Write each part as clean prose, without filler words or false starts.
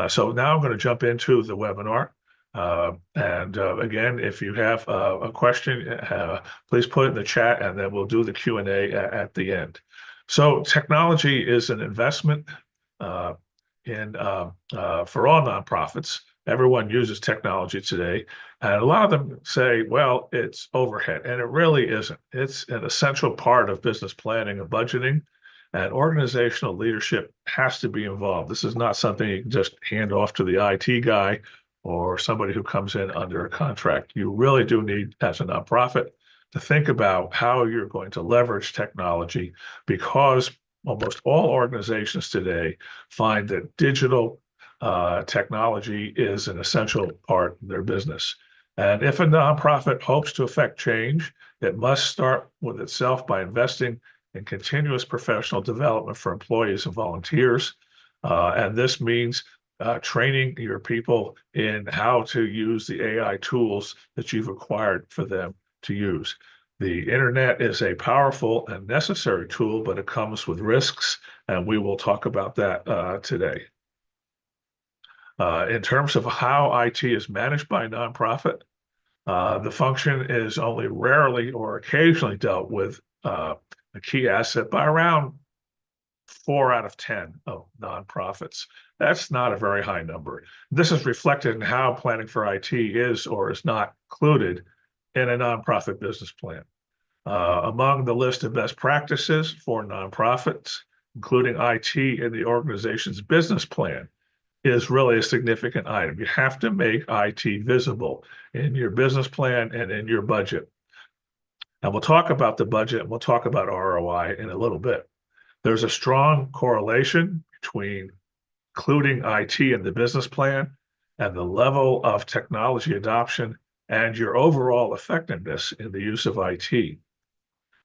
So now I'm going to jump into the webinar. Again, if you have a question, please put it in the chat and then we'll do the Q&A at the end. So technology is an investment uh, for all nonprofits. Everyone uses technology today. And a lot of them say, well, it's overhead. And it really isn't. It's an essential part of business planning and budgeting. And organizational leadership has to be involved. This is not something you can just hand off to the IT guy or somebody who comes in under a contract. You really do need, as a nonprofit, to think about how you're going to leverage technology, because almost all organizations today find that digital technology is an essential part of their business. And if a nonprofit hopes to affect change, it must start with itself by investing in continuous professional development for employees and volunteers. And this means training your people in how to use the AI tools that you've acquired for them to use. The internet is a powerful and necessary tool, but it comes with risks, and we will talk about that today. In terms of how IT is managed by a nonprofit, the function is only rarely or occasionally dealt with a key asset by around 4 out of 10 of nonprofits. That's not a very high number. This is reflected in how planning for IT is or is not included in a nonprofit business plan. Among the list of best practices for nonprofits, including IT in the organization's business plan, is really a significant item. You have to make IT visible in your business plan and in your budget. And we'll talk about the budget and we'll talk about ROI in a little bit. There's a strong correlation between including IT in the business plan and the level of technology adoption and your overall effectiveness in the use of IT.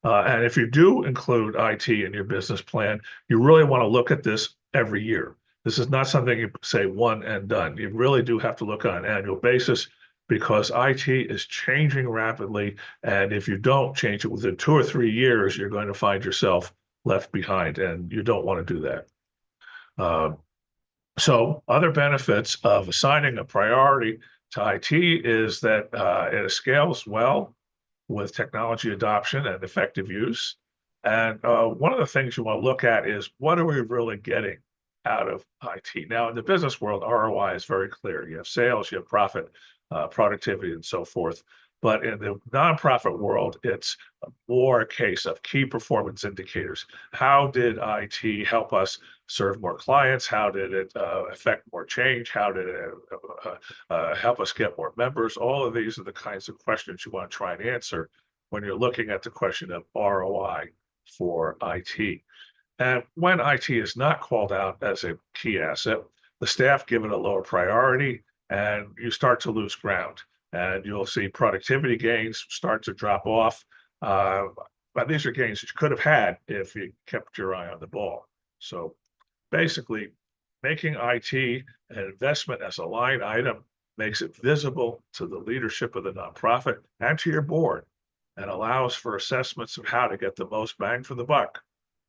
And if you do include IT in your business plan, you really want to look at this every year. This is not something you say one and done. You really do have to look on an annual basis, because IT is changing rapidly. And if you don't change it within 2 or 3 years, you're going to find yourself left behind, and you don't want to do that. So other benefits of assigning a priority to IT is that it scales well with technology adoption and effective use. And one of the things you want to look at is, what are we really getting out of IT? Now, in the business world, ROI is very clear. You have sales, you have profit, productivity, and so forth. But in the nonprofit world, it's more a case of key performance indicators. How did IT help us serve more clients? How did it affect more change? How did it help us get more members? All of these are the kinds of questions you want to try and answer when you're looking at the question of ROI for IT. And when IT is not called out as a key asset, the staff give it a lower priority, and you start to lose ground. And you'll see productivity gains start to drop off. But these are gains that you could have had if you kept your eye on the ball. So basically, making IT an investment as a line item makes it visible to the leadership of the nonprofit and to your board, and allows for assessments of how to get the most bang for the buck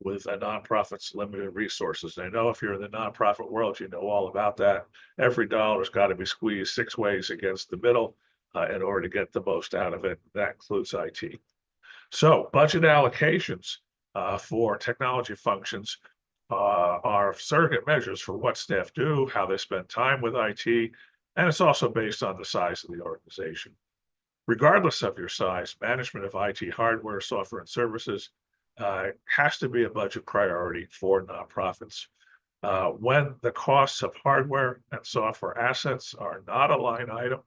with a nonprofit's limited resources. And I know if you're in the nonprofit world, you know all about that. Every dollar's got to be squeezed 6 ways against the middle in order to get the most out of it. That includes IT. So budget allocations for technology functions are surrogate measures for what staff do, how they spend time with IT, and it's also based on the size of the organization. Regardless of your size, management of IT hardware, software, and services has to be a budget priority for nonprofits. When the costs of hardware and software assets are not a line item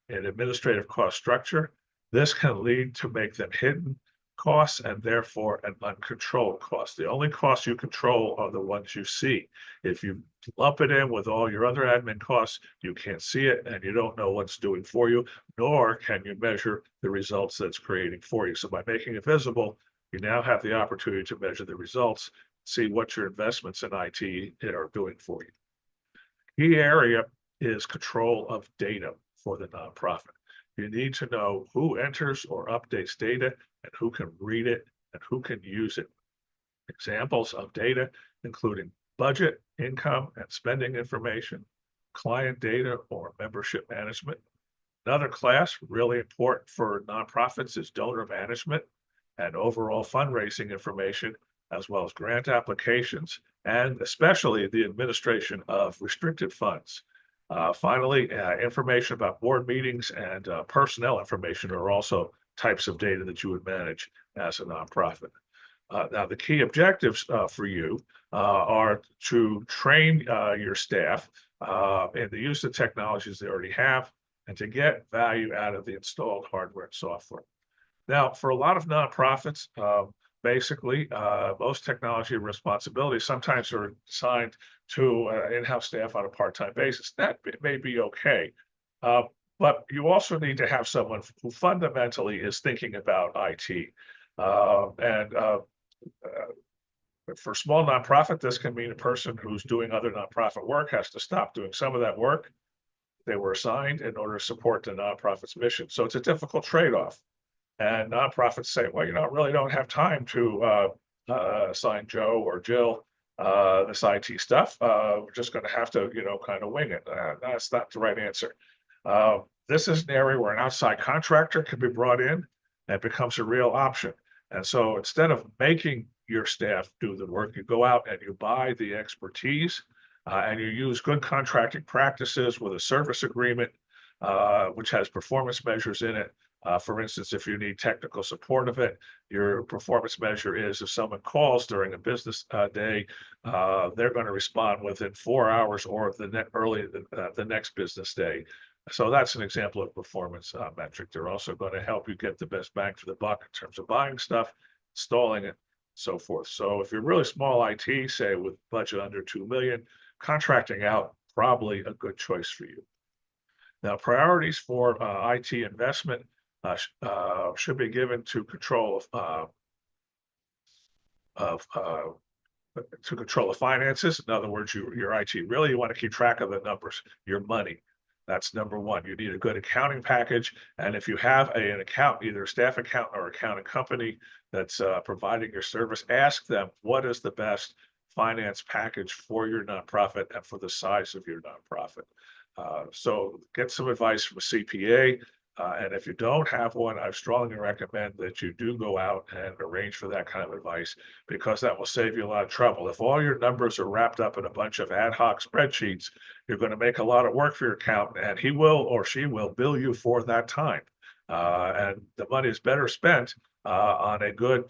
in administrative cost structure, this can lead to make them hidden costs and therefore an uncontrolled cost. The only costs you control are the ones you see. If you lump it in with all your other admin costs, you can't see it and you don't know what it's doing for you, nor can you measure the results that's creating for you. So by making it visible, you now have the opportunity to measure the results, see what your investments in IT are doing for you. Key area is control of data for the nonprofit. You need to know who enters or updates data and who can read it and who can use it. Examples of data including budget, income, and spending information, client data or membership management. Another class really important for nonprofits is donor management and overall fundraising information, as well as grant applications, and especially the administration of restricted funds. Finally, information about board meetings and personnel information are also types of data that you would manage as a nonprofit. Now, the key objectives for you are to train your staff in the use of technologies they already have and to get value out of the installed hardware and software. Now, for a lot of nonprofits, basically, most technology responsibilities sometimes are assigned to in-house staff on a part-time basis. That may be okay. Uh, but you also need to have someone who fundamentally is thinking about IT. And For small nonprofit, this can mean a person who's doing other nonprofit work has to stop doing some of that work they were assigned in order to support the nonprofit's mission. So it's a difficult trade-off. And nonprofits say, well, I really don't have time to assign Joe or Jill this IT stuff. We're just going to have to, kind of wing it. That's not the right answer. This is an area where an outside contractor can be brought in and becomes a real option. And so instead of making your staff do the work, you go out and you buy the expertise and you use good contracting practices with a service agreement, which has performance measures in it. For instance, if you need technical support of it, your performance measure is if someone calls during a business day, they're going to respond within 4 hours or the next business day. So that's an example of performance metric. They're also going to help you get the best bang for the buck in terms of buying stuff, installing it, so forth. So if you're really small IT, say with budget under 2 million, contracting out probably a good choice for you. Now, priorities for IT investment should be given to control of to control the finances. In other words, your IT really you want to keep track of the numbers, your money. That's number one. You need a good accounting package, and if you have an account, either a staff account or accounting company that's providing your service, ask them what is the best finance package for your nonprofit and for the size of your nonprofit. So get some advice from a CPA. And if you don't have one, I strongly recommend that you do go out and arrange for that kind of advice because that will save you a lot of trouble. If all your numbers are wrapped up in a bunch of ad hoc spreadsheets, you're going to make a lot of work for your accountant, and he will or she will bill you for that time. And the money is better spent on a good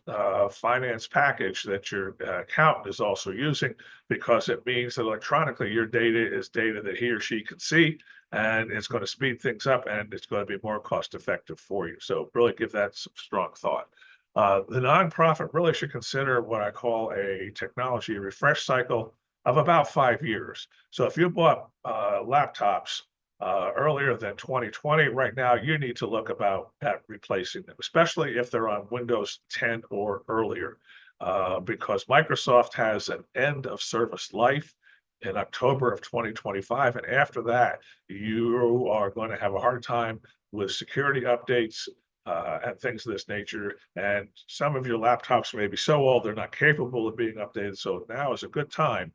finance package that your accountant is also using because it means that electronically your data is data that he or she can see and it's going to speed things up and it's going to be more cost effective for you. So really give that some strong thought. The nonprofit really should consider what I call a technology refresh cycle of about 5 years. So if you bought laptops earlier than 2020, right now you need to look about at replacing them, especially if they're on Windows 10 or earlier, because Microsoft has an end of service life in October of 2025. And after that, you are going to have a hard time with security updates and things of this nature. And some of your laptops may be so old, they're not capable of being updated. So now is a good time,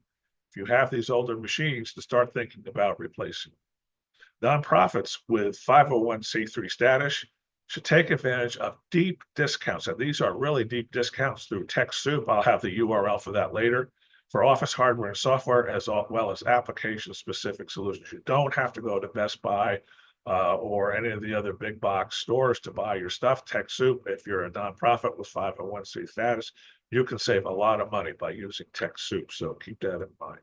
if you have these older machines, to start thinking about replacing them. Nonprofits with 501c3 status should take advantage of deep discounts. And these are really deep discounts through TechSoup. I'll have the URL for that later. For office hardware and software, as well as application-specific solutions. You don't have to go to Best Buy or any of the other big box stores to buy your stuff. TechSoup, if you're a nonprofit with 501c status, you can save a lot of money by using TechSoup. So keep that in mind.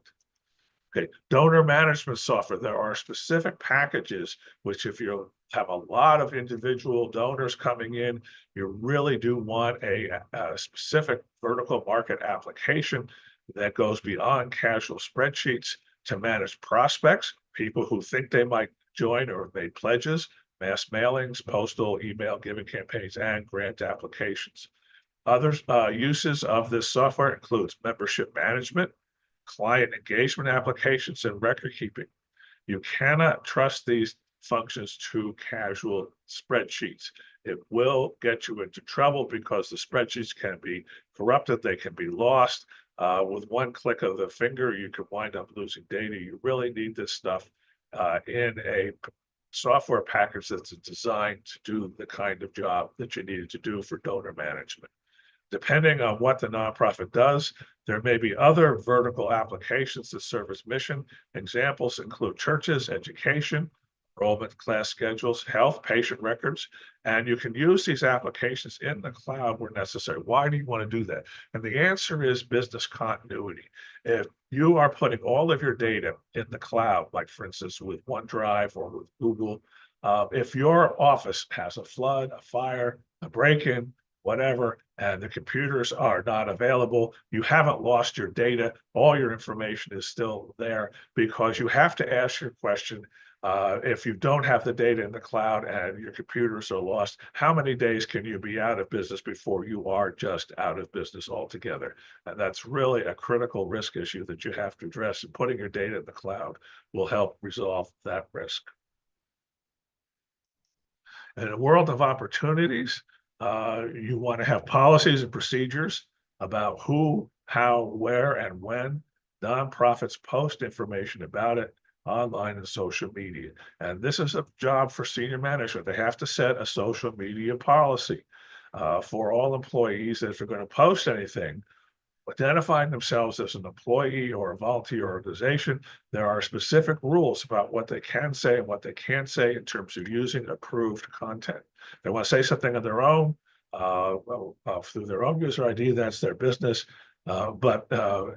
Okay, donor management software. There are specific packages which, if you have a lot of individual donors coming in, you really do want a specific vertical market application that goes beyond casual spreadsheets to manage prospects, people who think they might join or have made pledges, mass mailings, postal, email giving campaigns, and grant applications. Other uses of this software includes membership management, client engagement applications, and record keeping. You cannot trust these functions to casual spreadsheets. It will get you into trouble because the spreadsheets can be corrupted, they can be lost. With one click of the finger, you can wind up losing data. You really need this stuff in a software package that's designed to do the kind of job that you needed to do for donor management. Depending on what the nonprofit does, there may be other vertical applications that serve its mission. Examples include churches, education, enrollment class schedules, health, patient records, and you can use these applications in the cloud where necessary. Why do you want to do that? And the answer is business continuity. If you are putting all of your data in the cloud, like for instance with OneDrive or with Google, if your office has a flood, a fire, a break-in, whatever, and the computers are not available, you haven't lost your data. All your information is still there because you have to ask your question. If you don't have the data in the cloud and your computers are lost, how many days can you be out of business before you are just out of business altogether? And that's really a critical risk issue that you have to address. And putting your data in the cloud will help resolve that risk. In a world of opportunities, you want to have policies and procedures about who, how, where, and when nonprofits post information about it online and social media. And this is a job for senior management. They have to set a social media policy for all employees that if they're going to post anything, identifying themselves as an employee or a volunteer organization, there are specific rules about what they can say and what they can't say in terms of using approved content. They want to say something on their own, through their own user ID, that's their business. But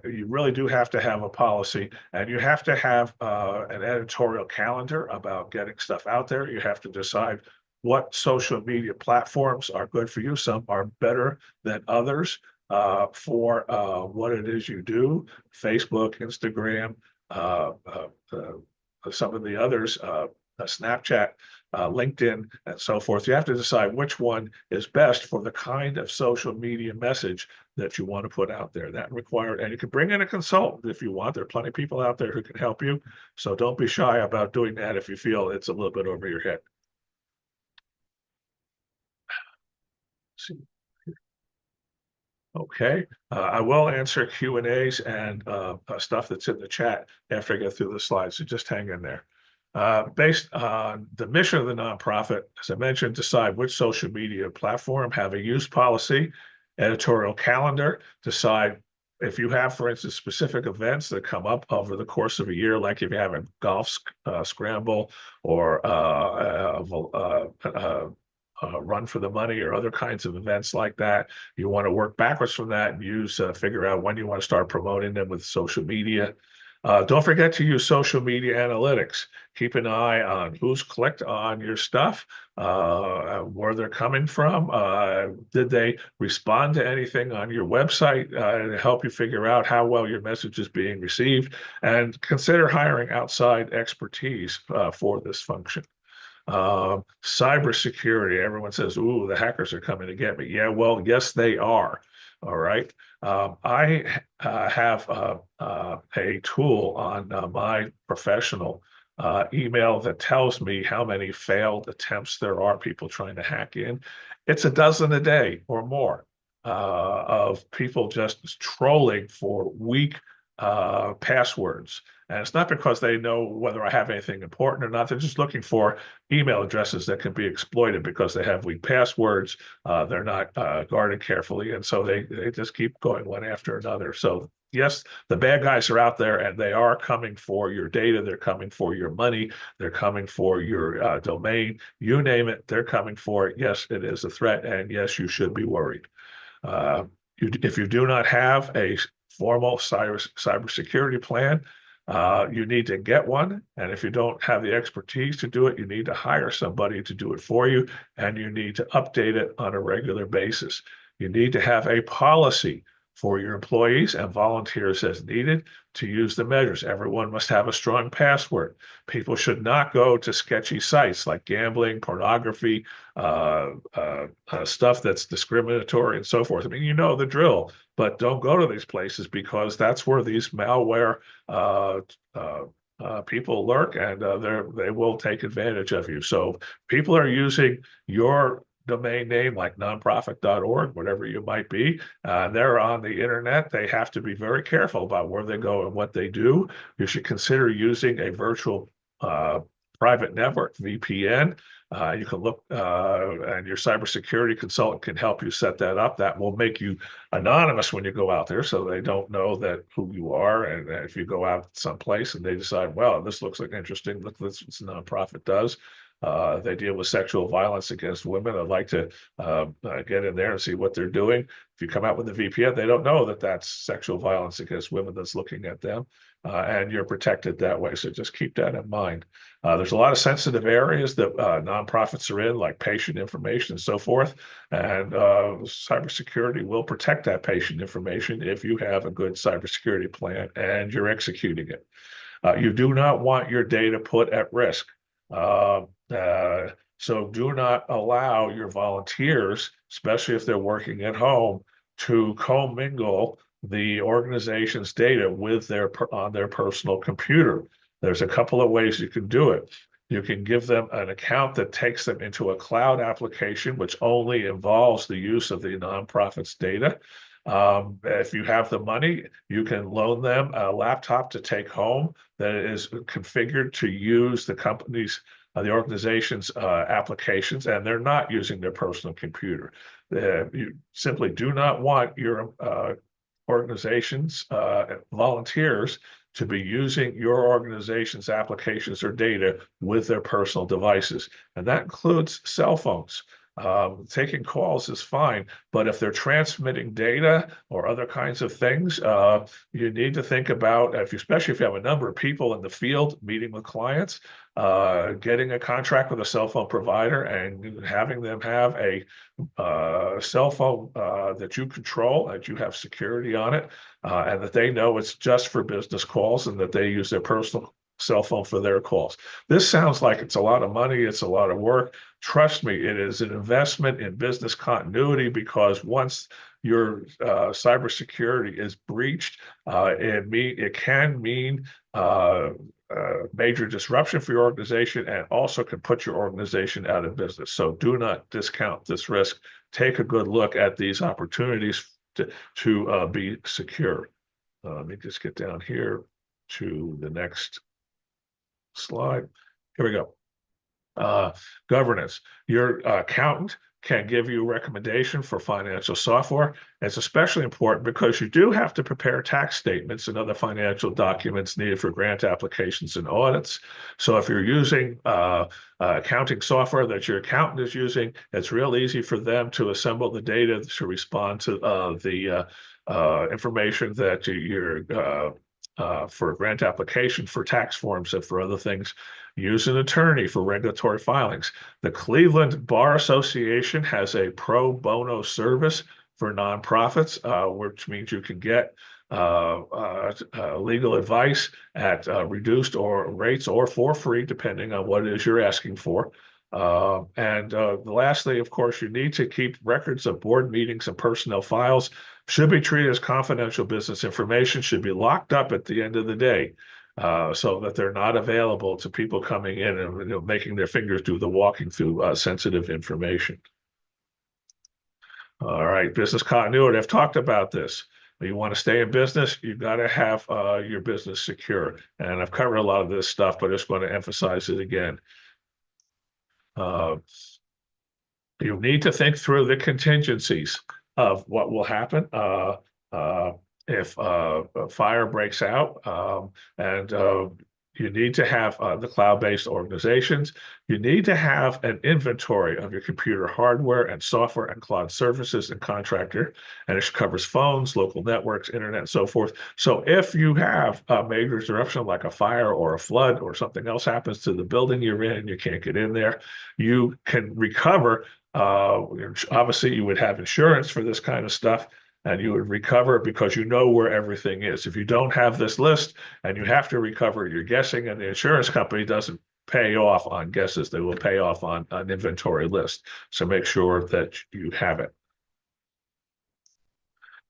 you really do have to have a policy, and you have to have an editorial calendar about getting stuff out there. You have to decide what social media platforms are good for you. Some are better than others for what it is you do. Facebook, Instagram, some of the others, Snapchat, LinkedIn, and so forth. You have to decide which one is best for the kind of social media message that you want to put out there. That required, and you can bring in a consultant if you want. There are plenty of people out there who can help you. So don't be shy about doing that if you feel it's a little bit over your head. Okay, I will answer Q&As and stuff that's in the chat after I get through the slides, so just hang in there. Based on the mission of the nonprofit, as I mentioned, decide which social media platform, have a use policy, editorial calendar, decide if you have, for instance, specific events that come up over the course of a year, like if you have a golf scramble or run for the money or other kinds of events like that. You want to work backwards from that and use, figure out when you want to start promoting them with social media. Don't forget to use social media analytics. Keep an eye on who's clicked on your stuff, where they're coming from. Did they respond to anything on your website to help you figure out how well your message is being received? And consider hiring outside expertise for this function. Cybersecurity, everyone says, ooh, the hackers are coming to get me. Yeah, well, yes, they are. All right. I have a tool on my professional email that tells me how many failed attempts there are, people trying to hack in. It's a dozen a day or more of people just trolling for weak passwords. And it's not because they know whether I have anything important or not. They're just looking for email addresses that can be exploited because they have weak passwords. They're not guarded carefully. And so they just keep going one after another. So yes, the bad guys are out there and they are coming for your data. They're coming for your money. They're coming for your domain. You name it, they're coming for it. Yes, it is a threat. And yes, you should be worried. If you do not have a formal cybersecurity plan, you need to get one. And if you don't have the expertise to do it, you need to hire somebody to do it for you, and you need to update it on a regular basis. You need to have a policy for your employees and volunteers as needed to use the measures. Everyone must have a strong password. People should not go to sketchy sites like gambling, pornography, stuff that's discriminatory and so forth. I mean, you know the drill, but don't go to these places because that's where these malware people lurk, and they will take advantage of you. So people are using your domain name like nonprofit.org, whatever you might be. They're on the internet. They have to be very careful about where they go and what they do. You should consider using a virtual private network, VPN. You can look, and your cybersecurity consultant can help you set that up. That will make you anonymous when you go out there, so they don't know that who you are. And if you go out someplace and they decide, well, this looks like interesting, look, this nonprofit does. They deal with sexual violence against women. I'd like to get in there and see what they're doing. If you come out with a VPN, they don't know that that's sexual violence against women that's looking at them, and you're protected that way. So just keep that in mind. There's a lot of sensitive areas that nonprofits are in, like patient information and so forth. And cybersecurity will protect that patient information if you have a good cybersecurity plan and you're executing it. You do not want your data put at risk. So do not allow your volunteers, especially if they're working at home, to commingle the organization's data with on their personal computer. There's a couple of ways you can do it. You can give them an account that takes them into a cloud application, which only involves the use of the nonprofit's data. If you have the money, you can loan them a laptop to take home that is configured to use the company's, the organization's applications, and they're not using their personal computer. You simply do not want your organization's volunteers to be using your organization's applications or data with their personal devices. And that includes cell phones. Taking calls is fine, but if they're transmitting data or other kinds of things, you need to think about, especially if you have a number of people in the field meeting with clients, getting a contract with a cell phone provider and having them have a cell phone that you control, that you have security on it, and that they know it's just for business calls and that they use their personal cell phone for their calls. This sounds like it's a lot of money, it's a lot of work. Trust me, it is an investment in business continuity, because once your cybersecurity is breached, it can mean major disruption for your organization, and also can put your organization out of business. So do not discount this risk. Take a good look at these opportunities to be secure. Let me just get down here to the next slide. Here we go. Governance. Your accountant can give you a recommendation for financial software. It's especially important because you do have to prepare tax statements and other financial documents needed for grant applications and audits. So if you're using accounting software that your accountant is using, it's real easy for them to assemble the data to respond to the information that you're for a grant application, for tax forms, and for other things. Use an attorney for regulatory filings. The Cleveland Bar Association has a pro bono service for nonprofits, which means you can get legal advice at reduced rates or for free, depending on what it is you're asking for. Lastly, of course, you need to keep records of board meetings and personnel files. Should be treated as confidential business information, should be locked up at the end of the day, so that they're not available to people coming in and making their fingers do the walking through sensitive information. All right, business continuity. I've talked about this. You want to stay in business, you've got to have your business secure. And I've covered a lot of this stuff, but I just want to emphasize it again. You need to think through the contingencies of what will happen if a fire breaks out, and you need to have the cloud-based organizations. You need to have an inventory of your computer hardware and software and cloud services and contractor, and it covers phones, local networks, internet, and so forth. So if you have a major disruption like a fire or a flood or something else happens to the building you're in and you can't get in there, you can recover. Obviously, you would have insurance for this kind of stuff, and you would recover because you know where everything is. If you don't have this list and you have to recover, you're guessing, and the insurance company doesn't pay off on guesses. They will pay off on an inventory list. So make sure that you have it.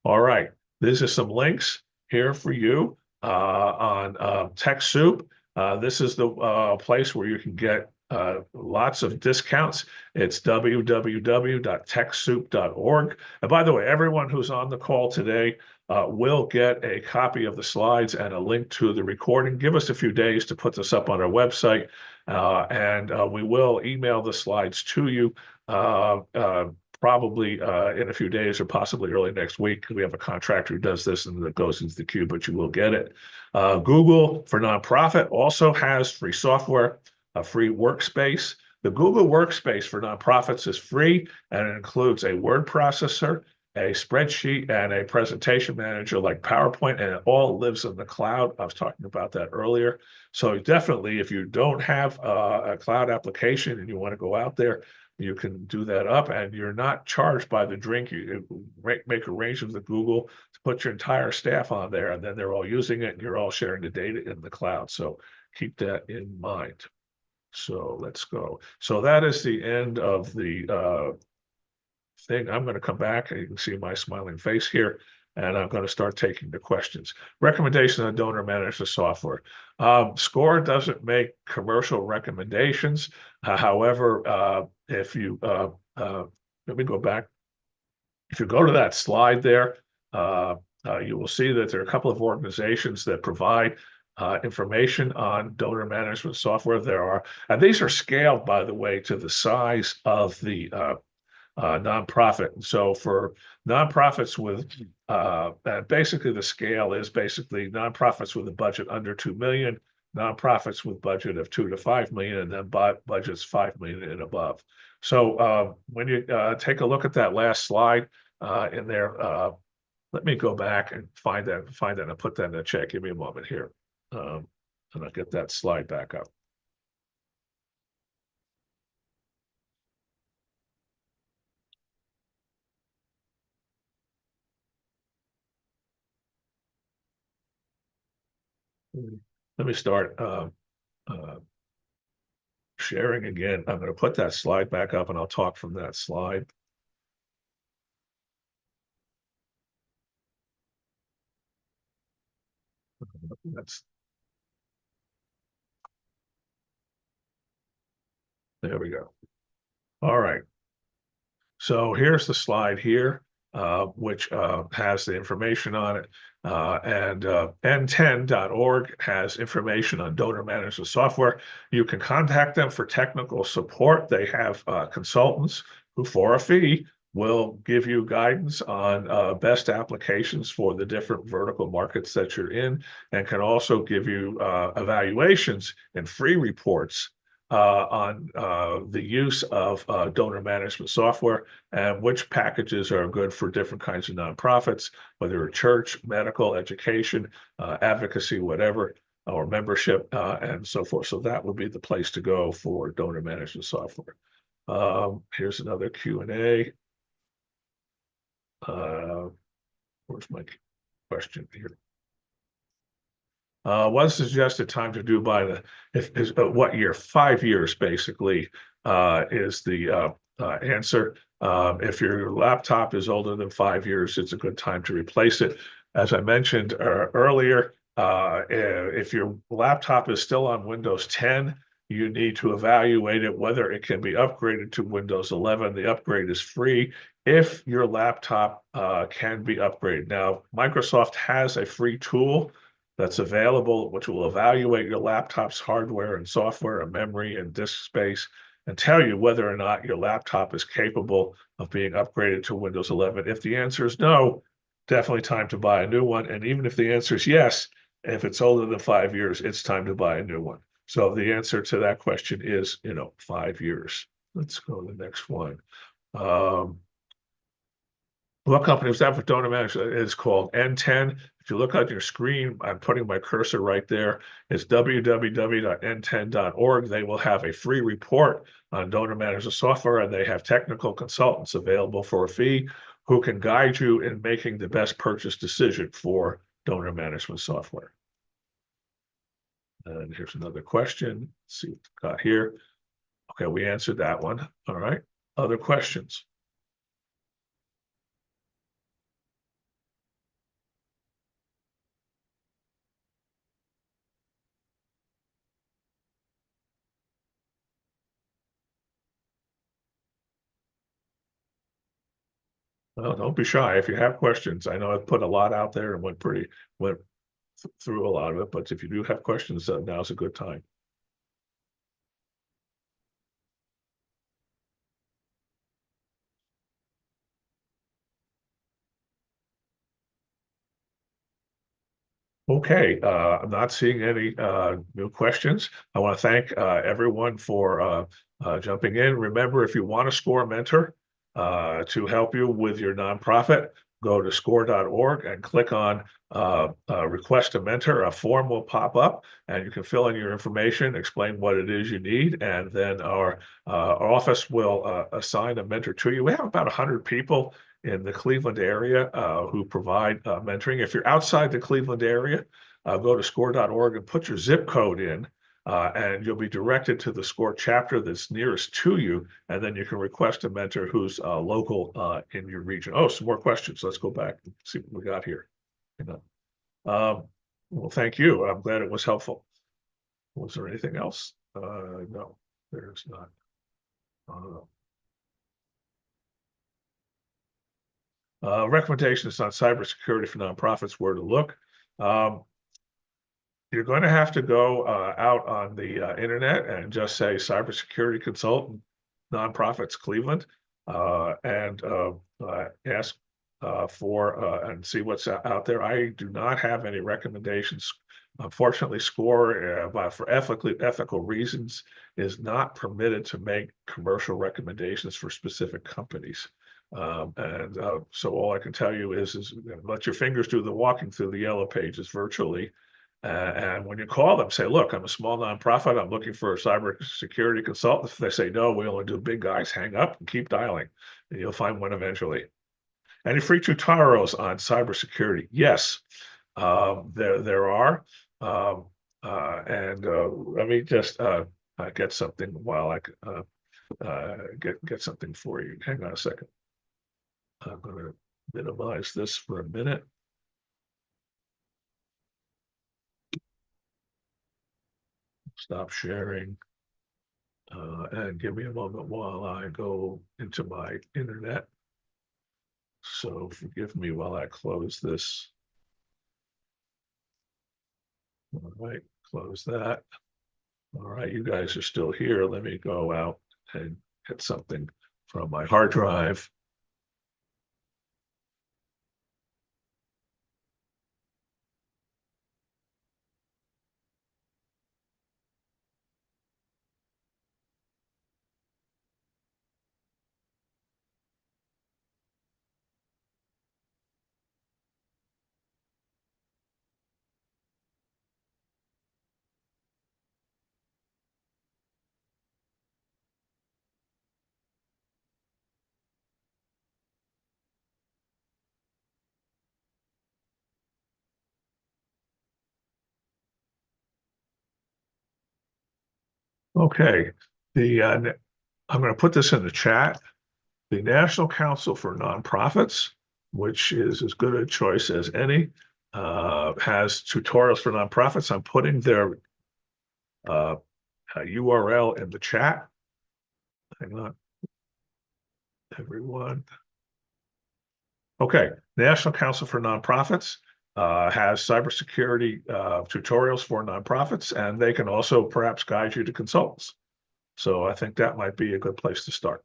All right, these are some links here for you on TechSoup. This is the place where you can get lots of discounts. It's www.techsoup.org. And by the way, everyone who's on the call today, will get a copy of the slides and a link to the recording. Give us a few days to put this up on our website, and we will email the slides to you probably in a few days or possibly early next week. We have a contractor who does this and that goes into the queue, but you will get it. Google for Nonprofit also has free software, a free workspace. The Google Workspace for nonprofits is free, and it includes a word processor, a spreadsheet, and a presentation manager like PowerPoint, and it all lives in the cloud. I was talking about that earlier. So definitely, if you don't have a cloud application and you want to go out there, you can do that up, and you're not charged by the drink. You make arrangements with Google to put your entire staff on there, and then they're all using it, and you're all sharing the data in the cloud. So keep that in mind. So let's go. So that is the end of the thing. I'm going to come back, and you can see my smiling face here, and I'm going to start taking the questions. Recommendation on donor management software. SCORE doesn't make commercial recommendations. However, if you let me go back. If you go to that slide there, you will see that there are a couple of organizations that provide information on donor management software. And these are scaled, by the way, to the size of the nonprofit. So for nonprofits with basically the scale is basically nonprofits with a budget under 2 million, nonprofits with budget of 2 to 5 million, and then budgets 5 million and above. So when you take a look at that last slide in there, let me go back and find that and put that in the chat. Give me a moment here. And I'll get that slide back up. Let me start sharing again. I'm going to put that slide back up and I'll talk from that slide. There we go. All right. So here's the slide here, which has the information on it. And n10.org has information on donor management software. You can contact them for technical support. They have consultants who, for a fee, will give you guidance on best applications for the different vertical markets that you're in, and can also give you evaluations and free reports on the use of donor management software and which packages are good for different kinds of nonprofits, whether church, medical, education, advocacy, whatever, or membership, and so forth. So that would be the place to go for donor management software. Here's another Q&A. Where's my question here? What is the suggested time to do by what year? 5 years, basically, is the answer. If your laptop is older than 5 years, it's a good time to replace it. As I mentioned earlier, if your laptop is still on Windows 10, you need to evaluate it whether it can be upgraded to Windows 11. The upgrade is free if your laptop can be upgraded. Now, Microsoft has a free tool that's available, which will evaluate your laptop's hardware and software and memory and disk space and tell you whether or not your laptop is capable of being upgraded to Windows 11. If the answer is no, definitely time to buy a new one. And even if the answer is yes, if it's older than 5 years, it's time to buy a new one. So the answer to that question is, 5 years. Let's go to the next one. What company was that for donor management? It's called N10. If you look on your screen, I'm putting my cursor right there. It's www.n10.org. They will have a free report on donor management software, and they have technical consultants available for a fee who can guide you in making the best purchase decision for donor management software. And here's another question. Let's see what we got here. Okay, we answered that one. All right. Other questions? Well, don't be shy. If you have questions, I know I've put a lot out there and went through a lot of it, but if you do have questions, now's a good time. Okay, I'm not seeing any new questions. I want to thank everyone for jumping in. Remember, if you want to score a mentor to help you with your nonprofit, go to score.org and click on request a mentor. A form will pop up and you can fill in your information, explain what it is you need, and then our office will assign a mentor to you. We have about 100 people in the Cleveland area who provide mentoring. If you're outside the Cleveland area, go to score.org and put your zip code in, and you'll be directed to the SCORE chapter that's nearest to you, and then you can request a mentor who's local in your region. Oh, some more questions. Let's go back and see what we got here. Well, thank you. I'm glad it was helpful. Was there anything else? No, there's not. Uh, Recommendations on cybersecurity for nonprofits, where to look. Um, you're going to have to go out on the internet and just say cybersecurity consultant, nonprofits Cleveland, and ask for and see what's out there. I do not have any recommendations. Unfortunately, SCORE, for ethical reasons, is not permitted to make commercial recommendations for specific companies. And so all I can tell you is let your fingers do the walking through the yellow pages virtually. And when you call them, say, look, I'm a small nonprofit. I'm looking for a cybersecurity consultant. If they say no, we only do big guys, hang up and keep dialing. And you'll find one eventually. Any free tutorials on cybersecurity? Yes, there are. Um, and let me just get something while I get something for you. Hang on a second. I'm going to minimize this for a minute. Stop sharing. And give me a moment while I go into my internet. So forgive me while I close this. All right, close that. All right, you guys are still here. Let me go out and get something from my hard drive. Okay, I'm going to put this in the chat. The National Council for Nonprofits, which is as good a choice as any, has tutorials for nonprofits. I'm putting their URL in the chat. Hang on, everyone. Okay, National Council for Nonprofits has cybersecurity tutorials for nonprofits, and they can also perhaps guide you to consultants. So I think that might be a good place to start.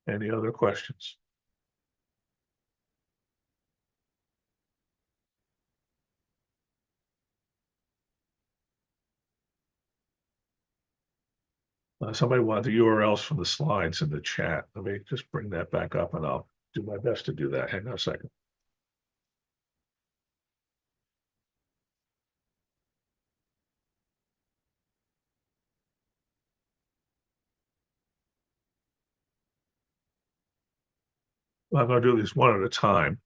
Any other questions? Somebody wanted the URLs from the slides in the chat. Let me just bring that back up and I'll do my best to do that. Hang on a second. Well, I'm going to do these one at a time.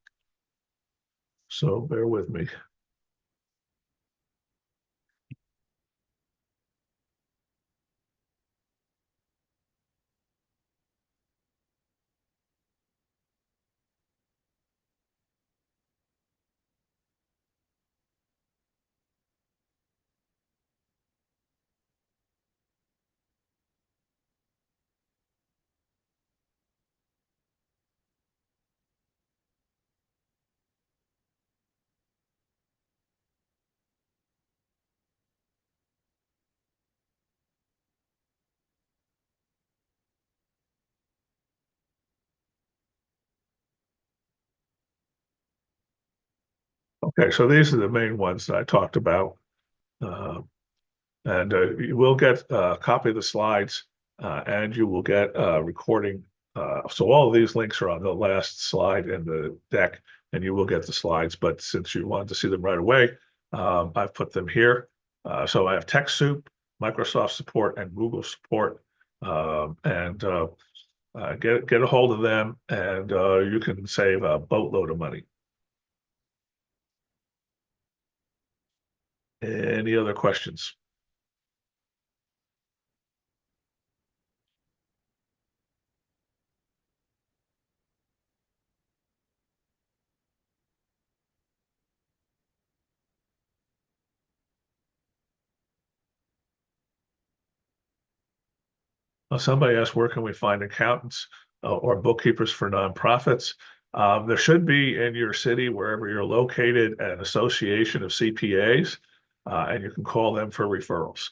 So bear with me. Okay, so these are the main ones that I talked about. Uh, and you will get a copy of the slides, and you will get a recording. So all of these links are on the last slide in the deck, and you will get the slides. But since you wanted to see them right away, I've put them here. So I have TechSoup, Microsoft support, and Google support. And get a hold of them, and you can save a boatload of money. Any other questions? Somebody asked, where can we find accountants or bookkeepers for nonprofits? There should be in your city, wherever you're located, an association of CPAs, and you can call them for referrals.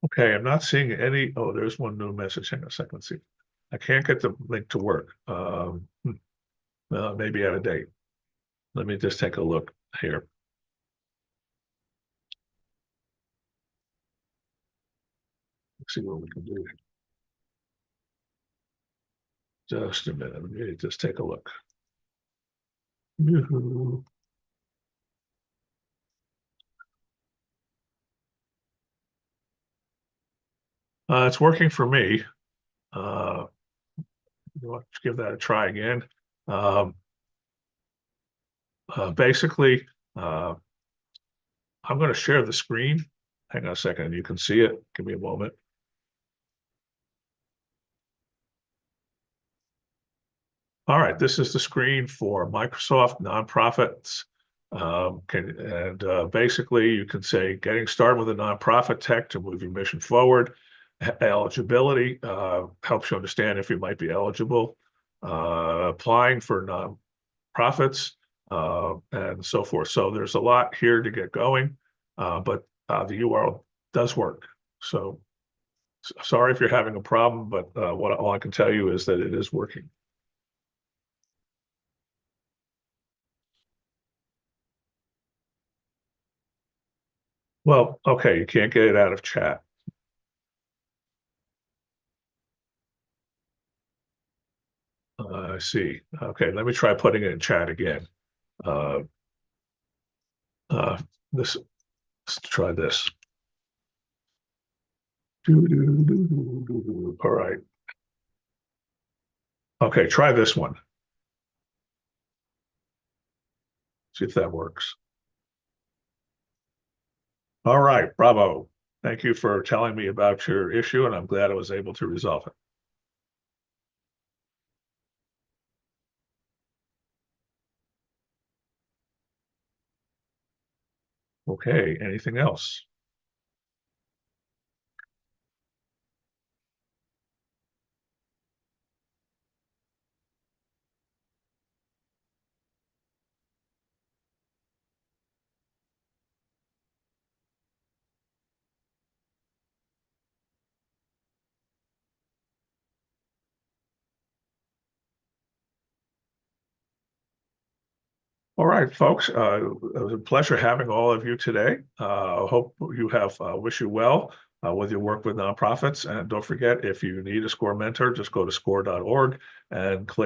Okay, I'm not seeing any. Oh, there's one new message. Hang on a second. Let's see. I can't get the link to work. Maybe out of date. Let me just take a look here. Let's see what we can do. Just a minute. Let me just take a look. It's working for me. Uh, let's give that a try again. Um, basically, I'm going to share the screen. Hang on a second. You can see it. Give me a moment. All right, this is the screen for Microsoft nonprofits. Basically, you can say getting started with a nonprofit tech to move your mission forward. Eligibility helps you understand if you might be eligible. Applying for nonprofits and so forth. So there's a lot here to get going, but the URL does work. So sorry if you're having a problem, but all I can tell you is that it is working. Well, okay, you can't get it out of chat. I see. Okay, let me try putting it in chat again. Uh, uh, this, let's try this. All right. Okay, try this one. See if that works. All right, bravo. Thank you for telling me about your issue, and I'm glad I was able to resolve it. Okay, anything else? All right, folks. It was a pleasure having all of you today. Hope you have wish you well with your work with nonprofits. And don't forget, if you need a SCORE mentor, just go to score.org and click